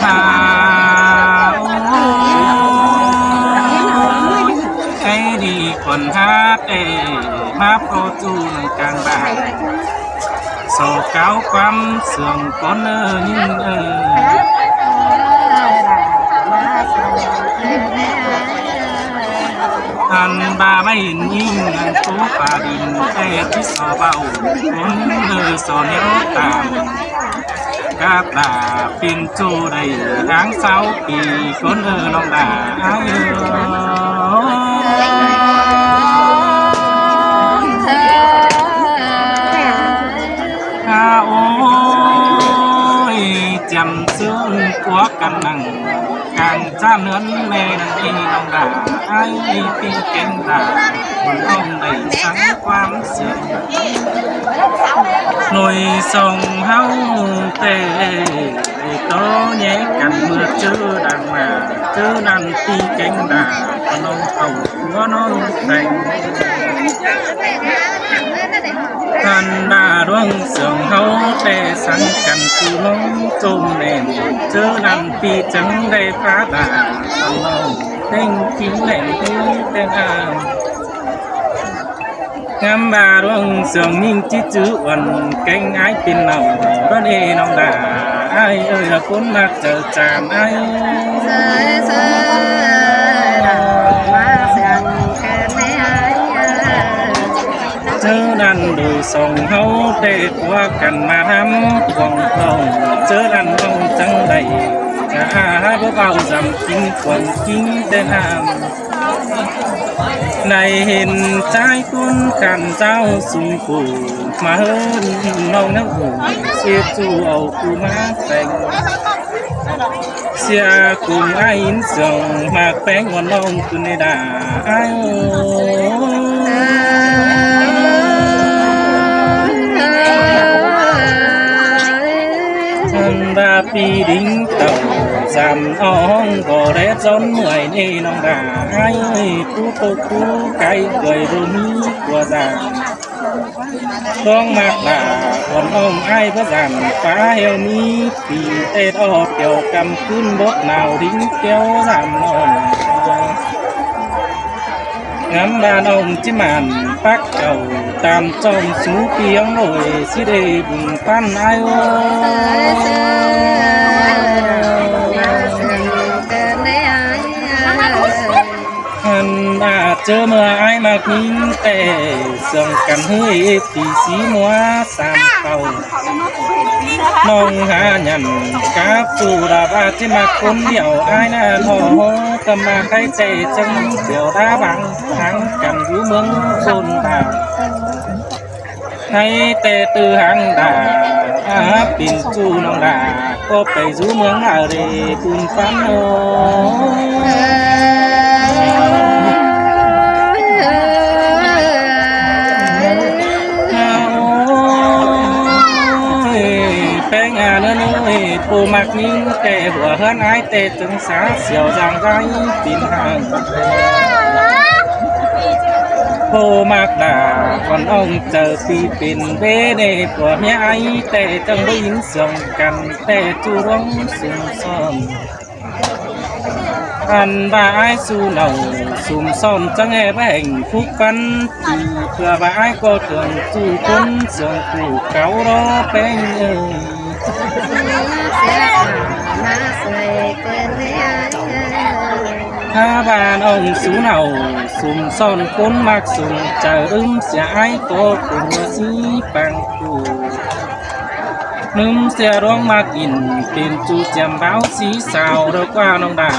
หาไอ้ดีคนหาเอมาโปรจูในกลางบ่ายโศกเก้าความเสื่อมก้นยิ่งอันบาไม่ยิ่งอันตู้ป่าดินแต่ที่สอเบาคนสอเนี้ยตามกาตาปินจูได้ทางเสาปีคนน้องดาโอ้ยจำซึ้งกัวกันนั่งการจ้าเนื้อแม่นั่นเองน้องดาไอ้ปีเก่งดาคนน้องได้สังความเสื่อมหน่วยส่งเฮาเตะโตแย่กันเมื่อเจอดังมาเจอนั่นปีเก่งดาคนน้องเขาหัวน้องแต่งกันดาดวงเสื่อมเฮาแต่สังกันคือน้องจมแน่นเจอนั่นปีจังได้พระดาคนน้องเต้งคิ้วแหลมที่เต้นอามงามบาดวงเสื่อมยิ่งจิตจื้อวันเก่งไอ้ปินเนาบ้านเอน้องดาไอ้เอ้ยละคนมาเจอจามไอ้เจอนั่นดูส่งเฮาเด็กว่ากันมาทำของเราเจอนั่นน้องจังใดจะหาพวกเราจำกินคนกินเดินทางในเห็นใจคุณกันเจ้าสุนกูมาเฮินน้องนักหูเสียจูเอากูมาแต่งเสียกูไอ้อินส่งมาแป้งวันน้องคุณในดาไอ้ดาปีดิ้งเต่าจำอ้องก็ได้จนเหนื่อยนี่น้องดาไอ้ผู้ตกผู้ไก่เกยดูมีกว่าจางต้องมากด่าคนอ้อมไอ้พระจันฟ้าเฮลมีปีเอ็ดออกเกี่ยวกำขึ้นบกหนาวดิ้งเกี่ยวจำนอนงามดานองจิมันปักเก่าตามจอมสูเปียงหน่อยสิได้บุญปั้นไอ้โออันอาจเจอเมื่อไอ้มากินแต่ส่งกันเฮ้ยตีสีมัวสามเก่าน้องหาหยันกับจูดาบาจิมาคนเดียวไอ้น่าหอตมาใครใจจังเดียวดาบังทั้งกันอยู่เมืองคนดาให้แต่ตือหังดาปิ่นจูน้องดาก็ไปอยู่เมืองอะไรคุณฟันโอแป้งเนื้อปูมักนิ่งแต่หัวเฮือนไอ้แต่จึงสาเสียวจางไรปิ่นห่างโพมากด่าคนอ่องเจอปีปิ่นเบเนผัวเมียไอ้แต่จังได้ยินเสียงกันแต่จูร้องสุ่มซ่อนอันบ่ายสู่เหล่าสุ่มซ่อนจังแบ่งทุกปันตีเพื่อบ่ายก็เถื่อนจู่คนเสียงผู้เก่ารอแป้งถ้าบ้านองสูเหนาสุ่มซ่อนคนมักสุ่มเจอเสียไอ้ก็คุณสีปังกูนุ่มเสียร้องมากินเป็นจูเจียมเบาสีสาวเร็วกว่าน้องดา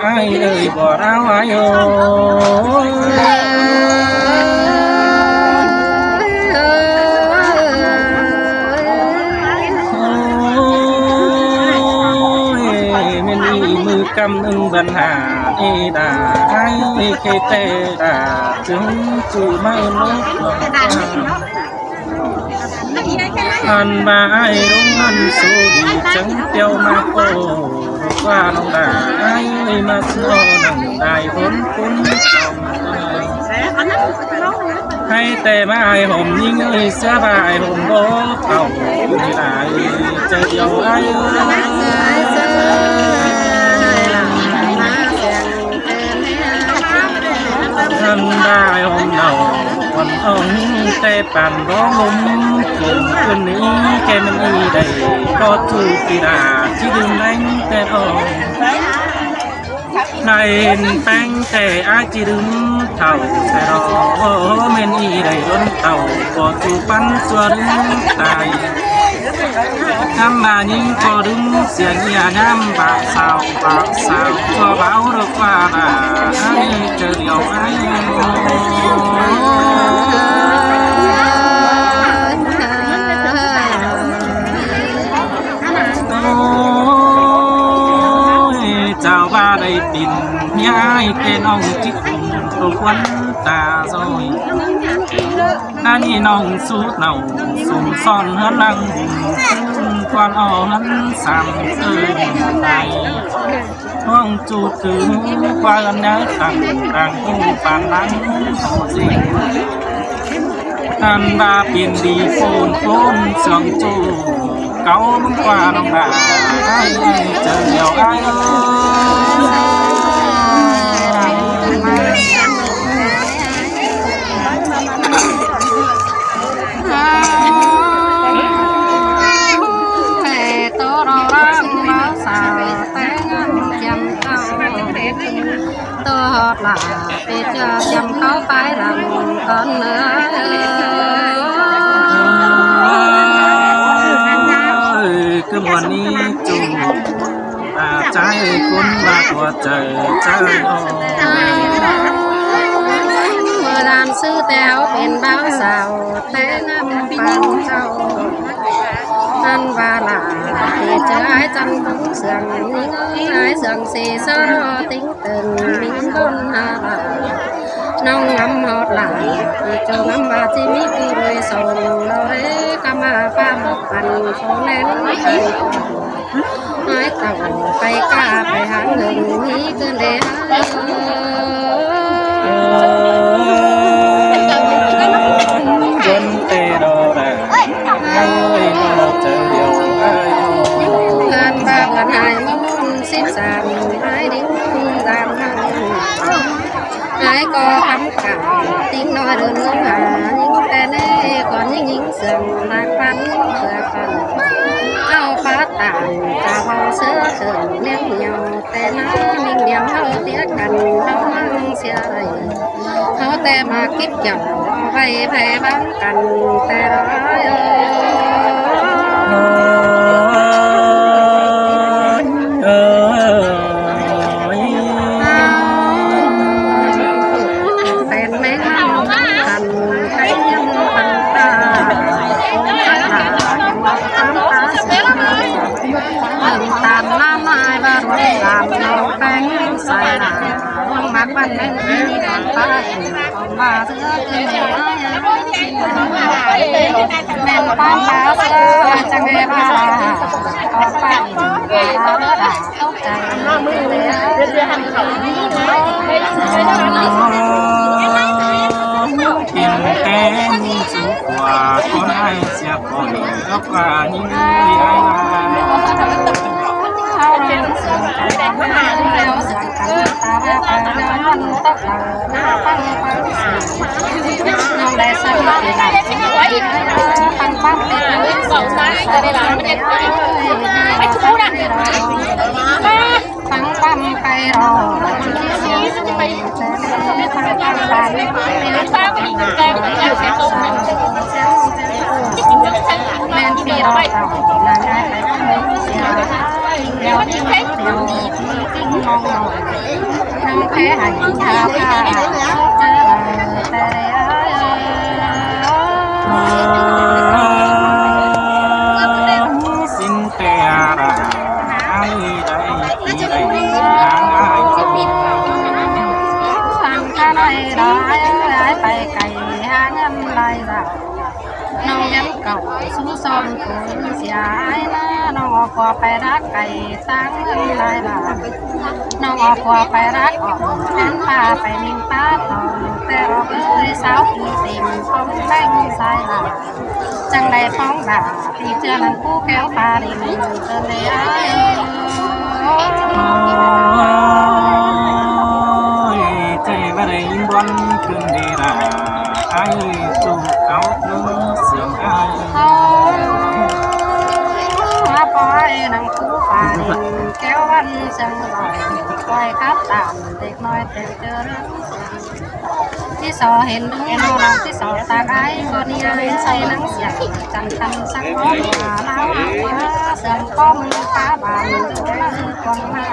ไอ้เอ้ยบ่เราไอ้โอกำนึงบัญหาเอดาไอ้เคเตดาจึงจูไม่ลุกหลงอันบาไอ้รุ่งอันสูดีจังเตียวมาโกว่าน้องดาไอ้มาโซนังได้ผลคุณให้แต่มาไอ้ผมยิ่งเสื้อบายผมโบเก่าไม่ได้เจอ chờ điều ai thân đại hôm nào còn ông tê bàn đó lúng cơn ý kem ý đầy có thu kỳ đà chỉ đừng đánh tê ông này bánh tê ai chỉ đứng thầu tê đó men ý đầy đón tàu có thu bắn xua đứng tài ngắm bà nhìn có đứng xiềng nhà ngắm bạc sao cho báo được qua bà ai chờ điều ai chào ba đây tìm nhai tên ông chích tôi quấn ta rồi anh nhìn ông suốt nào sùng son hơn lăng quan o hắn sàm sơn này ông chủ từ qua lần nhớ tặng cùng phản nắng gì anh ba biển đi phôn sương chu cáu bóng qua lòng bà ai chờ nhiều ai là để cho chăm có phải rằng con nữa cứ muốn đi chung và trái cuốn và của trời trái mưa làm sư téo bên báo xào té năm bằng trâu ăn và là để cho ai chăn cũng sườn những ai sườn xì sơ tính từng mình con là nông ngắm hót là thì cho ngắm bà chỉ mi cứ rồi sầu đâu đấy cam pha một phần phố nén ai tàu bay ca bay hàng ngừng nghĩ cơn đế dân tê đồ đà ơi nó chờ điều ai ngàn ba ngàn hai môn xếp sàn ai đính giam ai có khắm cả tiếng nói đơn ngông hà những tên ấy còn những sườn lạc văn vừa phần áo phá tàn trà bao sữa thường ném nhau tên mình điểm hao tiếc cần đâu mang xe đầy hao tè mà kiếp chồng vay về bán cần tè đó ban đêm đi còn ta còn mà giữa cái men con cá sơ chẳng nghe ba còn ta đỡ đã tốt tiền tên chú quả con ai sẽ còn góc và những người ai non để sao thì lại tăng phát đây là mấy chú nè tăng tăng cây rồi men phi rồi là đeo đi hết kinh ngon rồi không thế hành thao xin tè ai đây thì đây tháng ai thằng ca này đó ai phải cày hang âm lại rào nông nhắm cầu xuống sông cũng xả ai nó อกกว่าไปรักไก่ตั้งเมืองลายลาน้องออกกว่าไปรักออกแอนป่าไปนิ่งป้าทองแต่ออกเลยสาวกี่เต็มท้องแป้งสายลาจังไรท้องด่าตีเจอหนังคู่แก้วตาดินเจอเลยอ้ายใจว่าได้ยินบอลขึ้นดีละไอ้ตูเอาเนื้อเสียงไอ้ มาปล่อยหนังคู่ป่าดินแก้ววันจังลอยปล่อยครับตามเด็กน้อยแต่เจอเรื่องที่สอเห็นดึงน้องที่สอตาไอ้คนนี้ไอ้ใส่หนังเสียงจันทันสังหอมมาเล่าว่าเสียงก้มฟ้าบานดูแลกองมา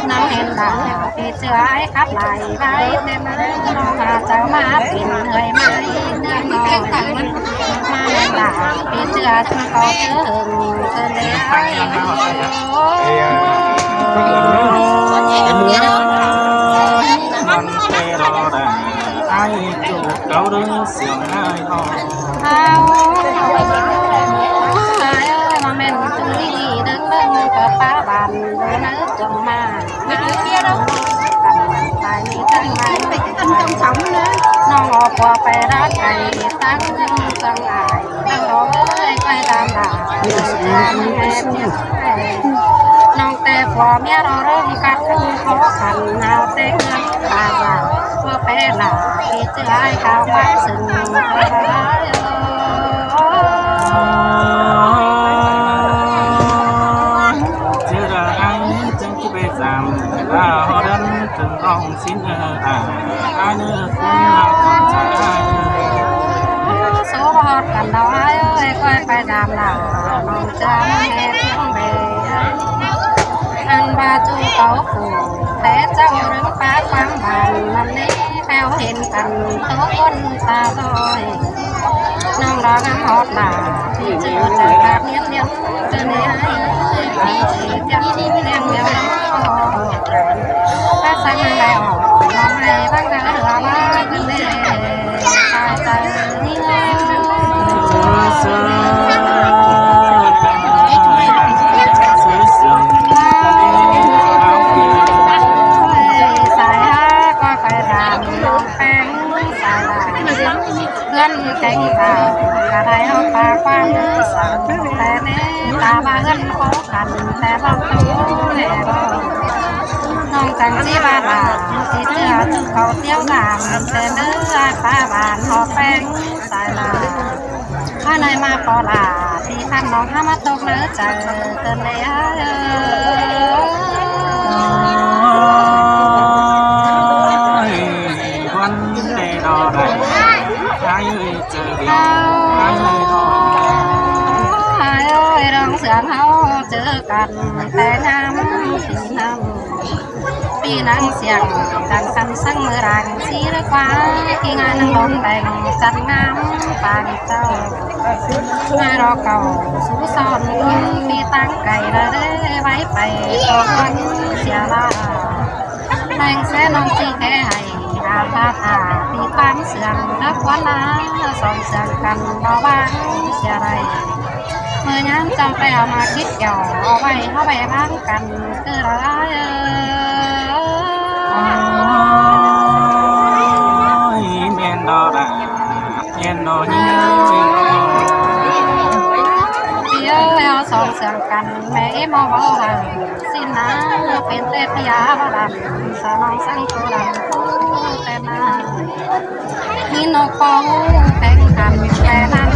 น้ำเห็นด่างที่เจอไอ้ครับไหลไว้เต็มเลยน้องอาจจะมาปิ่นเหนื่อยไหมเนื่องน้อยมาเล่นด่างที่เจอจนก็เจอเจอเลยไอ้มันเตะรอได้ไอ้จูบเกาเนื้อเสียงไอ้ทอง เอาไอ้มาเม่นจุลีเดินเดินกับป้าบานเดินนึกจงมาไม่ดูเที่ยวกันตายนี่ตั้งมันไปกันจงสองเลยน้องออกว่าไปรักไก่ตั้งตั้งอายตั้งรอเลยไปตามด่าน้องแต่พอเมียเราเริ่มกัดขอขันเอาแต่เงินตาบาเพื่อเป็นหลาที่เจอไอ้ข้าวมาสึ่งเจอไอ้จังที่ไปจำว่าฮอดันถึงร้องสิ้นไอ้เนื้อคุณเราต้องใจโซ่ฮอดกันเราไอ้เอ้ยค่อยไปดามหลาน้องจะไม่เห็นท้องเบยอันบาจูเต้าผูแต่เจ้าเรื่องป้าความบานนั่นนี่แถวเห็นกันตัวคนตาลอยน้องรอน้ำฮอดหลาที่เจอจากตาเนี้ยเนี้ยเจอในไอ้เอ้ยไปยังที่เลี้ยงเลี้ยงถ้าสั่งอะไรออกน้องให้บ้างนะเหลือมาเป็นเล่ตายใจนี่ไงสายฮะก็ไปรำน้องแป้งสายลายเพื่อนแกงข่าวกระไดเอาปากกว้างสั่งแต่เน่ตาบ้านเขาขันแต่บ้านตัวแน่รอน้องจังจีบาลาที่เจอจุกเขาเตี้ยวดำแต่เนื้อป้าบานหอแป้งสายลายข้าในมาปอลาที่ท่านน้องห้ามาตกเนื้อเจอเกินเลยวันเตะรอได้ไอ้เจอเดียวไอ้รอไอ้เอ้ยร้องเสียงเขาเจอกันแต่น้ำสีน้ำปีนังเสียงดังกันสังเมื่อรังสีหรือว่าที่งานนั่งลงแบ่งจัดงามปานเจ้างานรอเก่าสู้ซ้อนคนมีตั้งไก่ระเด้ไว้ไปต่อวันเสียลาแรงแสนน้องจีแค่ให้อาภาผาปีตามเสียงนักวันนาสองเสียงกันเบาบางเสียไรเมื่อนั้นจำไปเอามาคิดเกี่ยวเอาไว้เข้าไปบ้างกันคืออะไรเมียนดอระเมียนดอเฮียเดี๋ยวเอาสองเสียงกันแม่มองว่าหันสินะเป็นเทพยาบาลันสนองสังโกลันแต่มามีนกปองแต่งกันแต่นั้น